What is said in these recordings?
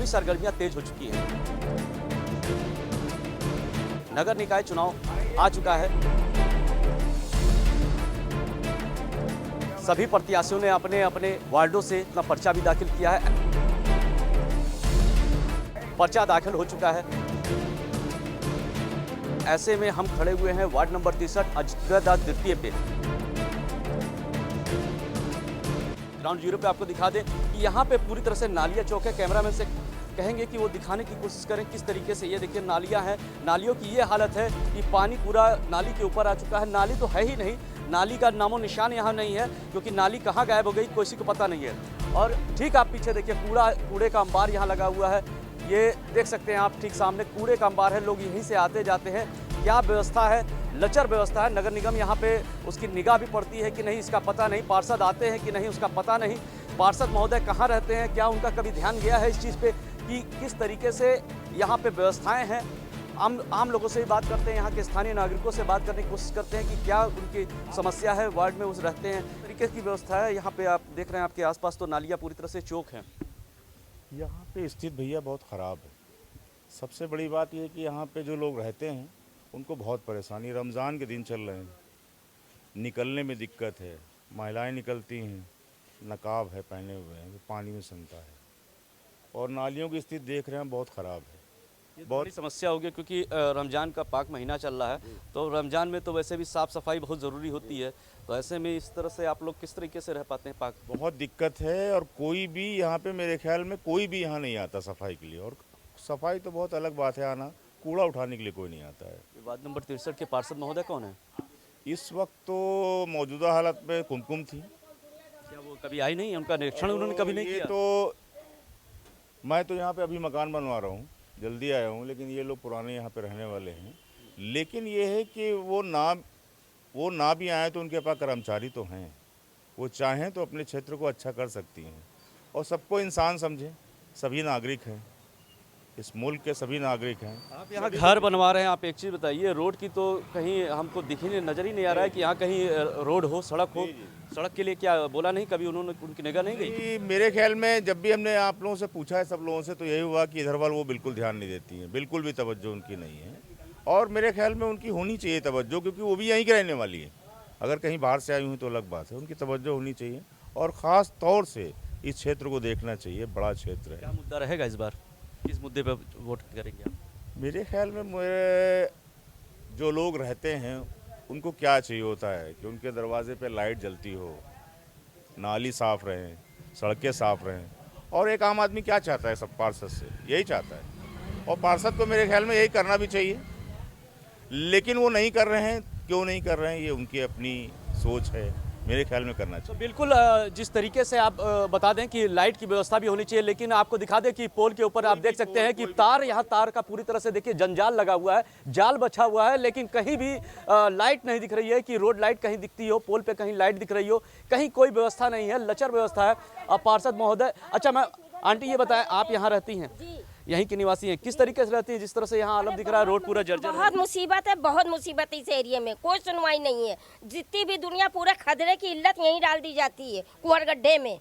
चुनावी सरगर्मियां तेज हो चुकी हैं। नगर निकाय चुनाव आ चुका है। सभी प्रत्याशियों ने अपने अपने वार्डों से अपना पर्चा भी दाखिल किया है। पर्चा दाखिल हो चुका है। ऐसे में हम खड़े हुए हैं वार्ड नंबर 63 अजगरदास द्वितीय पे। ग्राउंड जीरो पे आपको दिखा दें कि यहाँ पे पूरी तरह से नालिया चौक है। कैमरामैन से कहेंगे कि वो दिखाने की कोशिश करें किस तरीके से। ये देखिए नालियाँ हैं। नालियों की ये हालत है कि पानी पूरा नाली के ऊपर आ चुका है। नाली तो है ही नहीं, नाली का नामो निशान यहाँ नहीं है, क्योंकि नाली कहाँ गायब हो गई किसी को पता नहीं है। और ठीक आप पीछे देखिए कूड़े का अंबार यहाँ लगा हुआ है। ये देख सकते हैं आप, ठीक सामने कूड़े का अंबार है। लोग यहीं से आते जाते हैं। क्या व्यवस्था है, लचर व्यवस्था है। नगर निगम यहाँ पे उसकी निगाह भी पड़ती है कि नहीं, इसका पता नहीं। पार्षद आते हैं कि नहीं, उसका पता नहीं। पार्षद महोदय कहाँ रहते हैं, क्या उनका कभी ध्यान गया है इस चीज़ पे कि किस तरीके से यहाँ पे व्यवस्थाएं हैं। आम लोगों से भी बात करते हैं, यहाँ के स्थानीय नागरिकों से बात करने की कोशिश करते हैं कि क्या उनकी समस्या है, वार्ड में उस रहते हैं, तरीके की व्यवस्था है। यहाँ पे आप देख रहे हैं आपके आसपास तो नालियाँ पूरी तरह से चौक हैं। यहाँ पे स्थिति भैया बहुत ख़राब है। सबसे बड़ी बात यह है कि यहाँ पे जो लोग रहते हैं उनको बहुत परेशानी। रमज़ान के दिन चल रहे हैं, निकलने में दिक्कत है। महिलाएं निकलती हैं, नकाब है पहने हुए हैं, पानी में सनता है। और नालियों की स्थिति देख रहे हैं बहुत ख़राब है। बहुत बड़ी समस्या होगी, क्योंकि रमज़ान का पाक महीना चल रहा है, तो रमज़ान में तो वैसे भी साफ़ सफाई बहुत ज़रूरी होती है। तो ऐसे में इस तरह से आप लोग किस तरीके से रह पाते हैं पाक? बहुत दिक्कत है। और कोई भी यहाँ पे, मेरे ख्याल में कोई भी यहाँ नहीं आता सफाई के लिए। और सफाई तो बहुत अलग बात है, आना, कूड़ा उठाने के लिए कोई नहीं आता है। वार्ड नंबर 63 के पार्षद महोदय कौन है? इस वक्त तो मौजूदा हालत में कुमकुम थी। क्या वो कभी आई नहीं? उनका निरीक्षण उन्होंने कभी नहीं किया? तो मैं तो यहाँ पे अभी मकान बनवा रहा हूँ, जल्दी आया हूँ, लेकिन ये लोग पुराने यहाँ पे रहने वाले हैं। लेकिन ये है कि वो ना भी आए तो उनके पास कर्मचारी तो हैं। वो चाहें तो अपने क्षेत्र को अच्छा कर सकती हैं। और सबको इंसान समझें, सभी नागरिक हैं, इस मुल्क के सभी नागरिक हैं। आप यहाँ घर बनवा रहे हैं, आप एक चीज़ बताइए, रोड की तो कहीं हमको नज़र ही नहीं आ रहा है कि यहाँ कहीं रोड हो, सड़क हो। सड़क के लिए क्या बोला नहीं कभी उन्होंने? उनकी निगाह नहीं गई? मेरे ख्याल में जब भी हमने आप लोगों से पूछा है, सब लोगों से, तो यही हुआ कि इधर वाले वो बिल्कुल ध्यान नहीं देती हैं, बिल्कुल भी तवज्जो उनकी नहीं है। और मेरे ख्याल में उनकी होनी चाहिए तवज्जो, क्योंकि वो भी यहीं की रहने वाली है। अगर कहीं बाहर से आई हुई तो अलग बात है, उनकी तवज्जो होनी चाहिए। और ख़ास तौर से इस क्षेत्र को देखना चाहिए, बड़ा क्षेत्र है। क्या मुद्दा रहेगा इस बार, किस मुद्दे पर वोट करेंगे आप? मेरे ख्याल में मेरे जो लोग रहते हैं उनको क्या चाहिए होता है कि उनके दरवाजे पे लाइट जलती हो, नाली साफ़ रहें, सड़कें साफ़ रहें। और एक आम आदमी क्या चाहता है, सब पार्षद से यही चाहता है। और पार्षद को मेरे ख्याल में यही करना भी चाहिए, लेकिन वो नहीं कर रहे हैं। क्यों नहीं कर रहे हैं, ये उनकी अपनी सोच है। मेरे ख्याल में करना चाहिए। तो बिल्कुल जिस तरीके से आप बता दें कि लाइट की व्यवस्था भी होनी चाहिए, लेकिन आपको दिखा दें कि पोल के ऊपर आप देख सकते हैं कि तार का पूरी तरह से देखिए जंजाल लगा हुआ है, जाल बचा हुआ है, लेकिन कहीं भी लाइट नहीं दिख रही है कि रोड लाइट कहीं दिखती हो, पोल पे कहीं लाइट दिख रही हो, कहीं कोई व्यवस्था नहीं है, लचर व्यवस्था है। अब पार्षद महोदय, अच्छा मैं आंटी ये बताएं, आप यहाँ रहती हैं, यहीं की निवासी हैं, किस तरीके से रहती हैं? जिस तरह से यहाँ आलम दिख रहा है, रोड पूरा जर्जर है। बहुत मुसीबत है, बहुत मुसीबत है इस एरिया में, कोई सुनवाई नहीं है। जितनी भी दुनिया, पूरे खदरे की इल्लत यहीं डाल दी जाती है, कुंवर गड्ढे में,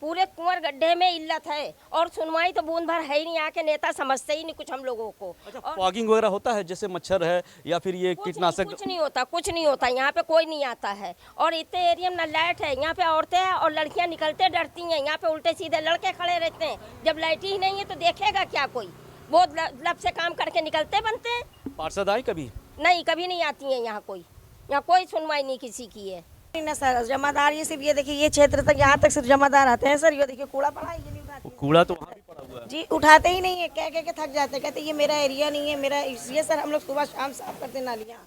पूरे कुंवर गड्ढे में इल्लत है। और सुनवाई तो बूंद भर है ही नहीं, यहाँ के नेता समझते ही नहीं कुछ हम लोगों को। अच्छा, फॉगिंग वगैरह होता है, जैसे मच्छर है या फिर ये कीटनाशक? कुछ नहीं होता, कुछ नहीं होता, यहाँ पे कोई नहीं आता है। और इतने एरिया में न लाइट है, यहाँ पे औरतें हैं और लड़कियाँ निकलते डरती हैं। यहाँ पे उल्टे सीधे लड़के खड़े रहते हैं, जब लाइट ही नहीं है तो देखेगा क्या कोई? बहुत लब से काम करके निकलते बनते हैं। पार्षद आए कभी? नहीं, कभी नहीं आती है यहाँ कोई सुनवाई नहीं किसी की है। ना सर, जमादार ये सिर्फ ये देखिए, ये क्षेत्र तक, यहाँ तक सिर्फ जमादार आते हैं सर। ये देखिए कूड़ा पड़ा है, ये नहीं उठाते। कूड़ा तो वहाँ भी पड़ा हुआ है जी, उठाते ही नहीं है, कह के थक जाते हैं, कहते ये मेरा एरिया नहीं है, मेरा ये सर। हम लोग सुबह शाम साफ करते हैं नालियाँ।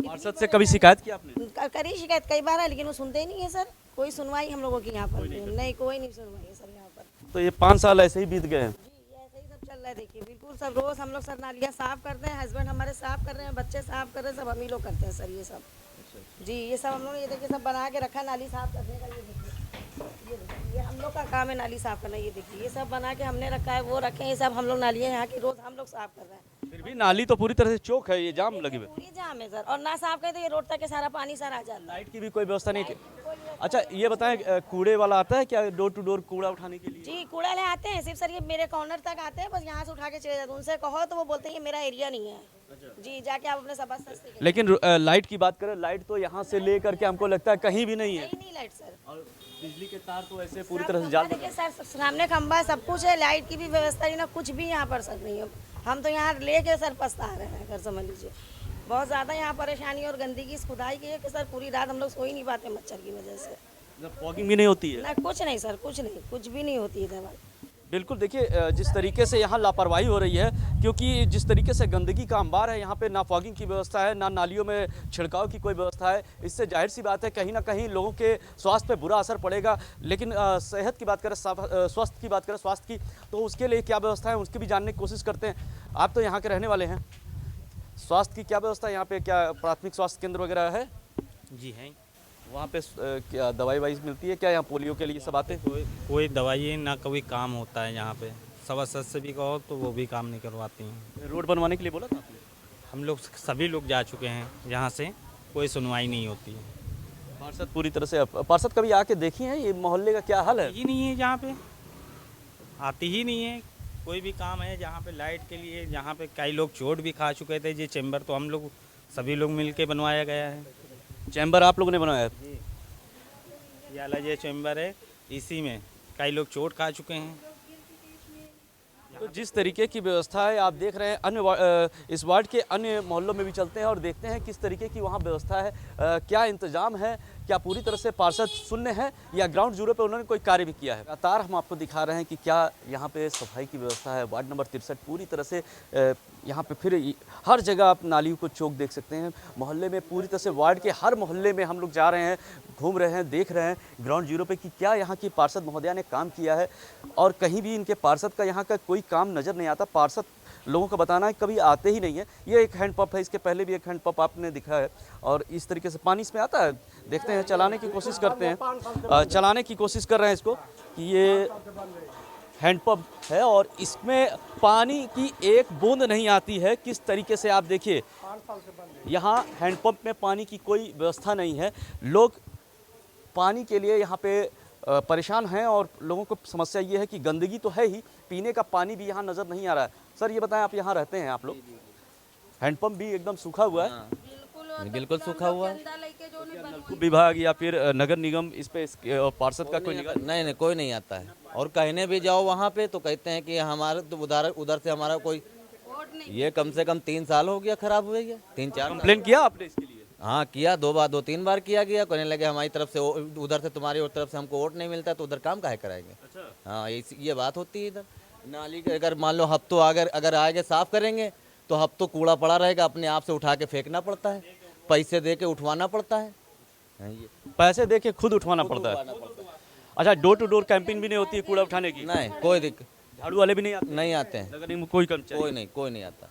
पार्षद से कभी शिकायत की आपने? करी शिकायत कई बार है, लेकिन वो सुनते ही नहीं है सर। कोई सुनवाई हम लोगों की यहाँ पर नहीं, कोई नहीं सुनवाई है सर यहाँ पर। तो ये 5 साल ऐसे ही बीत गए हैं। जी, ऐसे ही सब चल रहा है। देखिए बिल्कुल सर, रोज हम लोग सर नालियाँ साफ करते हैं, हस्बैंड हमारे साफ कर रहे हैं, बच्चे साफ कर रहे हैं, सब हम ही लोग करते हैं सर ये सब। जी, ये सब हम लोग, ये देखिए सब बना के रखा नाली साफ करने का। ये देखिए ये हम लोग का काम है नाली साफ करना। ये देखिए ये सब बना के हमने रखा है, वो रखे हैं, ये सब हम लोग नालियाँ यहाँ की रोज हम लोग साफ कर रहे हैं। फिर भी नाली तो पूरी तरह से चौक है, ये जाम लगे हुए। पूरी जाम है सर, और ना साफ करें तो ये रोड तक के सारा पानी सर आ जाता है। लाइट की भी कोई व्यवस्था नहीं थी। अच्छा ये बताएं, कूड़े वाला आता है क्या डोर टू डोर कूड़ा उठाने के लिए? जी कूड़ा ले आते हैं, सिर्फ सर ये मेरे कॉर्नर तक आते हैं, बस यहाँ से उठा के चले जाते हैं। उनसे कहो तो वो बोलते हैं ये मेरा एरिया नहीं है। जी जाके आप अपने सभा से लेकिन लाइट की बात करें, लाइट तो यहाँ से ले करके हमको लगता है कहीं भी नहीं है। नहीं लाइट सर, और बिजली के तार तो ऐसे पूरी तरह से जाल। देखिए सर सामने खंबा है, सब कुछ है, लाइट की भी व्यवस्था नहीं ना, कुछ भी यहाँ पर सर नहीं है। हम तो यहाँ लेके सर पछता रहे हैं, अगर समझ लीजिए बहुत ज़्यादा यहाँ परेशानी और गंदगी इस खुदाई की है कि सर पूरी रात हम लोग सो ही नहीं पाते मच्छर की वजह से। फॉगिंग भी नहीं होती है? ना कुछ नहीं सर, कुछ नहीं, कुछ भी नहीं होती है दवा। बिल्कुल, देखिए जिस तरीके से यहाँ लापरवाही हो रही है, क्योंकि जिस तरीके से गंदगी का अंबार है यहाँ पे, ना फॉगिंग की व्यवस्था है, ना नालियों में छिड़काव की कोई व्यवस्था है। इससे जाहिर सी बात है कहीं ना कहीं लोगों के स्वास्थ्य पे बुरा असर पड़ेगा। लेकिन सेहत की बात करें, स्वास्थ्य की बात करें, स्वास्थ्य की, तो उसके लिए क्या व्यवस्था है उसकी भी जानने की कोशिश करते हैं। आप तो यहाँ के रहने वाले हैं, स्वास्थ्य की क्या व्यवस्था है यहाँ पे? क्या प्राथमिक स्वास्थ्य केंद्र वगैरह है? जी हैं। वहाँ पे क्या दवाई वाई मिलती है क्या? यहाँ पोलियो के लिए सब आते हैं? कोई दवाई ना कोई काम होता है यहाँ पे। सभासद से भी कहो तो वो भी काम नहीं करवाती हैं। रोड बनवाने के लिए बोला था आपने? हम लोग सभी लोग जा चुके हैं यहाँ से, कोई सुनवाई नहीं होती है। पार्षद पूरी तरह से, पार्षद कभी आके देखी हैं ये मोहल्ले का क्या हाल है? ही नहीं है यहाँ पे, आती ही नहीं है। कोई भी काम है जहाँ पे लाइट के लिए, जहाँ पे कई लोग चोट भी खा चुके थे। ये चैम्बर तो हम लोग सभी लोग मिल के बनवाया गया है। चैम्बर आप लोगों ने बनाया है? ये वाला ये चैम्बर है, इसी में कई लोग चोट खा चुके हैं। तो जिस तरीके की व्यवस्था है आप देख रहे हैं, इस वार्ड के अन्य मोहल्लों में भी चलते हैं और देखते हैं किस तरीके की वहाँ व्यवस्था है, क्या इंतजाम है, क्या पूरी तरह से पार्षद शून्य है या ग्राउंड जीरो पे उन्होंने कोई कार्य भी किया है। लगातार हम आपको दिखा रहे हैं कि क्या यहाँ पे सफाई की व्यवस्था है। वार्ड नंबर 63 पूरी तरह से यहाँ पे फिर हर जगह आप नालियों को चौक देख सकते हैं। मोहल्ले में पूरी तरह से, वार्ड के हर मोहल्ले में हम लोग जा रहे हैं, घूम रहे हैं, देख रहे हैं ग्राउंड जीरो पे कि क्या यहाँ की पार्षद महोदया ने काम किया है। और कहीं भी इनके पार्षद का यहाँ का कोई काम नज़र नहीं आता। पार्षद लोगों का बताना है कभी आते ही नहीं है। ये एक हैंड पंप है, इसके पहले भी एक हैंड पंप आपने दिखा है और इस तरीके से पानी इसमें आता है। देखते हैं, चलाने की कोशिश करते हैं, चलाने की कोशिश कर रहे हैं इसको कि ये हैंड पंप है और इसमें पानी की एक बूंद नहीं आती है। किस तरीके से आप देखिए, यहाँ हैंड पंप में पानी की कोई व्यवस्था नहीं है। लोग पानी के लिए यहाँ पे परेशान हैं और लोगों को समस्या ये है कि गंदगी तो है ही, पीने का पानी भी यहाँ नज़र नहीं आ रहा है। सर ये बताएं, आप यहाँ रहते हैं, आप लोग, हैंडपंप भी एकदम सूखा हुआ है? बिल्कुल सूखा हुआ है। नलकूप विभाग या फिर नगर निगम इस पे पार्षद का कोई निगाह? नहीं, कोई नहीं आता है। और कहने भी जाओ वहाँ पे तो कहते हैं कि हमारे तो उधर से हमारा कोई, ये कम से कम 3 साल हो गया खराब हुए गया, 3-4 कंप्लेन किया आपने इसके लिए? हाँ किया, 2-3 बार किया गया। कहने लगे हमारी तरफ से, उधर से तुम्हारी तरफ से हमको वोट नहीं मिलता तो उधर काम काहे कराएंगे। हाँ ये बात होती है इधर। नाली के अगर मान लो हफ्तों अगर आगे साफ करेंगे तो हफ्तों कूड़ा पड़ा रहेगा, अपने आप से उठा के फेंकना पड़ता है, पैसे दे के उठवाना पड़ता है। ये पैसे दे के खुद उठवाना पड़ता है? अच्छा, डोर टू डोर कैंपिंग भी नहीं होती है कूड़ा उठाने की? नहीं, कोई दिक्कत झाड़ू वाले भी नहीं आते? नहीं आते हैं, नगर निगम कोई कर्मचारी? कोई नहीं आता।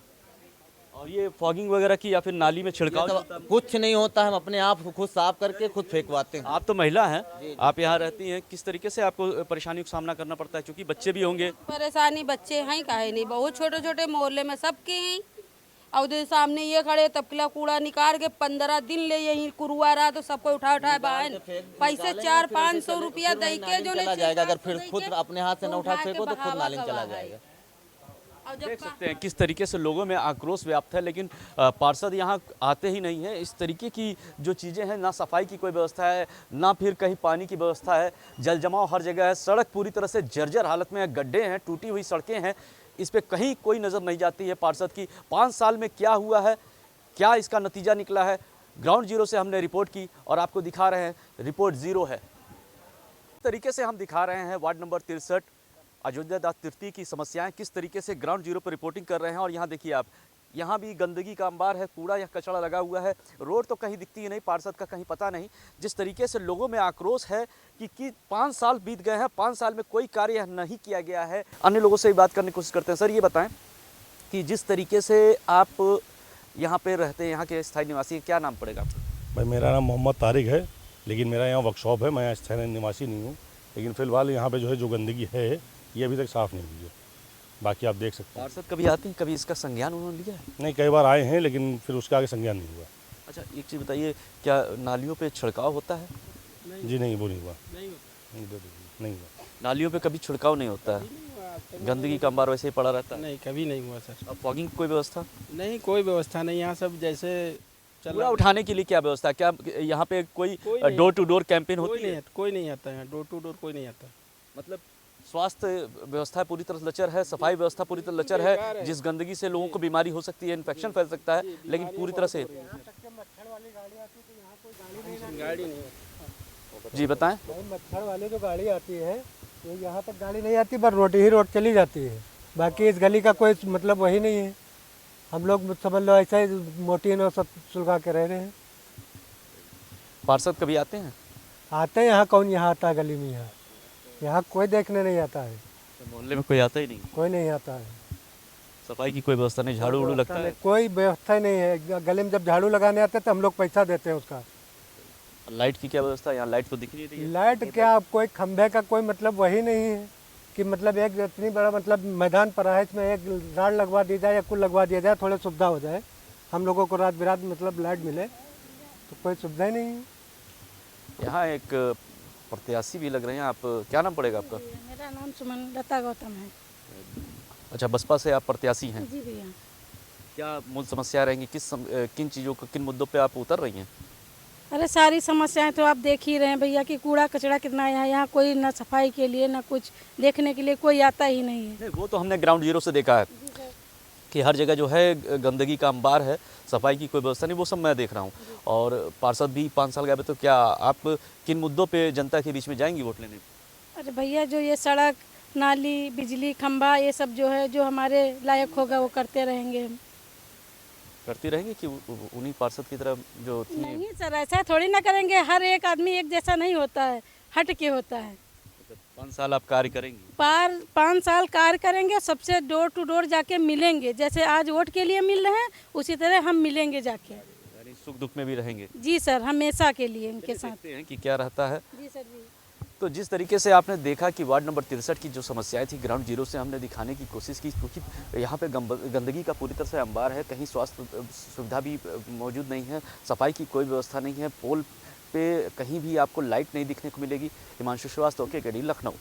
और ये फॉगिंग वगैरह की या फिर नाली में छिड़काव ये सब कुछ नहीं होता है, हम अपने आप खुद साफ करके खुद फेंकवाते हैं। आप तो महिला हैं, आप यहाँ रहती हैं, किस तरीके से आपको परेशानियों का सामना करना पड़ता है? क्योंकि बच्चे भी होंगे। परेशानी बच्चे हैं काहे नहीं, बहुत छोटे छोटे मोहल्ले में सबके हैं। और उधर सामने ये खड़े तबकिला कूड़ा निकाल के 15 दिन ले यही कुरुआ रहा तो सबको उठा बाहर, पैसे 400-500 रुपया दे के जो चला जाएगा। अगर फिर खुद अपने हाथ से न उठा फेंको तो खुद नाली में चला जाएगा। देख सकते हैं किस तरीके से लोगों में आक्रोश व्याप्त है, लेकिन पार्षद यहाँ आते ही नहीं है। इस तरीके की जो चीज़ें हैं, ना सफाई की कोई व्यवस्था है, ना फिर कहीं पानी की व्यवस्था है, जल जमाव हर जगह है, सड़क पूरी तरह से जर्जर हालत में है, गड्ढे हैं, टूटी हुई सड़कें हैं, इस पर कहीं कोई नज़र नहीं जाती है पार्षद की। 5 साल में क्या हुआ है, क्या इसका नतीजा निकला है? ग्राउंड जीरो से हमने रिपोर्ट की और आपको दिखा रहे हैं, रिपोर्ट ज़ीरो है। इस तरीके से हम दिखा रहे हैं वार्ड नंबर 63 अयोध्या दास तृतीय की समस्याएं किस तरीके से ग्राउंड जीरो पर रिपोर्टिंग कर रहे हैं। और यहाँ देखिए आप, यहाँ भी गंदगी का अंबार है, कूड़ा या कचरा लगा हुआ है, रोड तो कहीं दिखती ही नहीं, पार्षद का कहीं पता नहीं। जिस तरीके से लोगों में आक्रोश है कि 5 साल बीत गए हैं, 5 साल में कोई कार्य नहीं किया गया है। अन्य लोगों से भी बात करने की कोशिश करते हैं। सर ये बताएं कि जिस तरीके से आप यहाँ पे रहते हैं, यहाँ के स्थायी निवासी, क्या नाम पड़ेगा आपका? भाई मेरा नाम मोहम्मद तारिक है, लेकिन मेरा यहाँ वर्कशॉप है, मैं यहाँ स्थायी निवासी नहीं हूँ। लेकिन फिलहाल यहाँ पे जो है जो गंदगी है ये अभी तक साफ़ नहीं हुई है। बाकी आप देख सकते हैं। पार्षद कभी आते हैं, कभी इसका संज्ञान उन्होंने लिया है? नहीं, कई बार आए हैं लेकिन फिर उसका आगे संज्ञान नहीं हुआ। अच्छा, एक चीज़ बताइए, क्या नालियों पे छिड़काव होता है? जी नहीं, वो नहीं हुआ। नहीं हुआ। नालियों पे कभी छिड़काव नहीं होता है, गंदगी का अंबार वैसे ही पड़ा रहता है। नहीं, कभी नहीं हुआ सर। अब फॉगिंग की कोई व्यवस्था? नहीं, कोई व्यवस्था नहीं, यहाँ सब जैसे कूड़ा उठाने के लिए क्या व्यवस्था है? क्या यहाँ पे कोई डोर टू डोर कैंपेन होती है? कोई नहीं आता है, डोर टू डोर कोई नहीं आता। मतलब स्वास्थ्य व्यवस्था पूरी तरह लचर है, सफाई व्यवस्था पूरी तरह लचर है, जिस गंदगी से लोगों को बीमारी हो सकती है, इन्फेक्शन फैल सकता है, लेकिन पूरी तरह से। गाड़ी नहीं, जी बताएं। मच्छर वाली जो गाड़ी आती है वो यहाँ तक गाड़ी नहीं आती, बस रोड ही रोड चली जाती है। बाकी इस गली का कोई मतलब वही नहीं है। हम लोग समझ लो ऐसा ही मोटी और सब सुलगा के रह रहे हैं। पार्षद कभी आते हैं? आते हैं यहाँ, कौन यहाँ आता है गली में? यहाँ कोई देखने नहीं आता है। मोहल्ले में कोई आता ही नहीं? कोई नहीं आता है। सफाई की कोई व्यवस्था नहीं, झाड़ू उड़ू लगता है? कोई व्यवस्था ही नहीं है। गली में जब झाड़ू लगाने आते हैं तो हम लोग पैसा देते हैं उसका। लाइट की क्या व्यवस्था है? यहाँ लाइट तो दिख नहीं रही है। लाइट क्या, कोई खंभे का कोई मतलब वही नहीं है कि मतलब एक इतनी बड़ा मतलब मैदान पड़ा है, इसमें एक राड लगवा दी जाए या कुल लगवा दिया जाए, थोड़ी सुविधा हो जाए, हम लोगों को रात बिरात मतलब लाइट मिले, तो कोई सुविधा ही नहीं है। यहाँ एक प्रत्याशी भी लग रहे हैं, आप क्या नाम पड़ेगा आपका? मेरा नाम सुमन लता गौतम है। अच्छा, बसपा से आप प्रत्याशी हैं? जी भैया। क्या मूल समस्या रहेंगी, किन चीज़ों को, किन मुद्दों पे आप उतर रही हैं? अरे सारी समस्याएं तो आप देख ही रहे हैं भैया कि कूड़ा कचरा कितना है यहाँ कोई ना सफाई के लिए ना कुछ देखने के लिए कोई आता ही नहीं है। नहीं, वो तो हमने ग्राउंड जीरो से देखा है कि हर जगह जो है गंदगी का अंबार है, सफाई की कोई व्यवस्था नहीं, वो सब मैं देख रहा हूँ। और पार्षद भी 5 साल गए, तो क्या आप किन मुद्दों पे जनता के बीच में जाएंगी वोट लेने? अरे भैया जो ये सड़क नाली बिजली खंभा ये सब जो है जो हमारे लायक होगा वो करते रहेंगे हम। करती रहेंगे कि उन्हीं पार्षद की तरह जो थी? नहीं सर, ऐसा थोड़ी ना करेंगे। हर एक आदमी एक जैसा नहीं होता है, हट के होता है। 5 साल आप कार्य करेंगी? 5 साल कार्य करेंगे, सबसे डोर टू डोर जाके मिलेंगे, जैसे आज वोट के लिए मिल रहे हैं उसी तरह हम मिलेंगे जाके। यानी सुख दुख में भी रहेंगे? जी सर, हमेशा के लिए इनके साथ। देखते हैं कि क्या रहता है। जी सर जी। तो जिस तरीके से आपने देखा कि वार्ड नंबर 63 की जो समस्याएं थी, ग्राउंड जीरो से हमने दिखाने की कोशिश की, क्योंकि यहाँ पे गंदगी का पूरी तरह से अंबार है, कहीं स्वास्थ्य सुविधा भी मौजूद नहीं है, सफाई की कोई व्यवस्था नहीं है, पोल पे कहीं भी आपको लाइट नहीं दिखने को मिलेगी। हिमांशु श्रीवास्तव के गढ़ी, लखनऊ।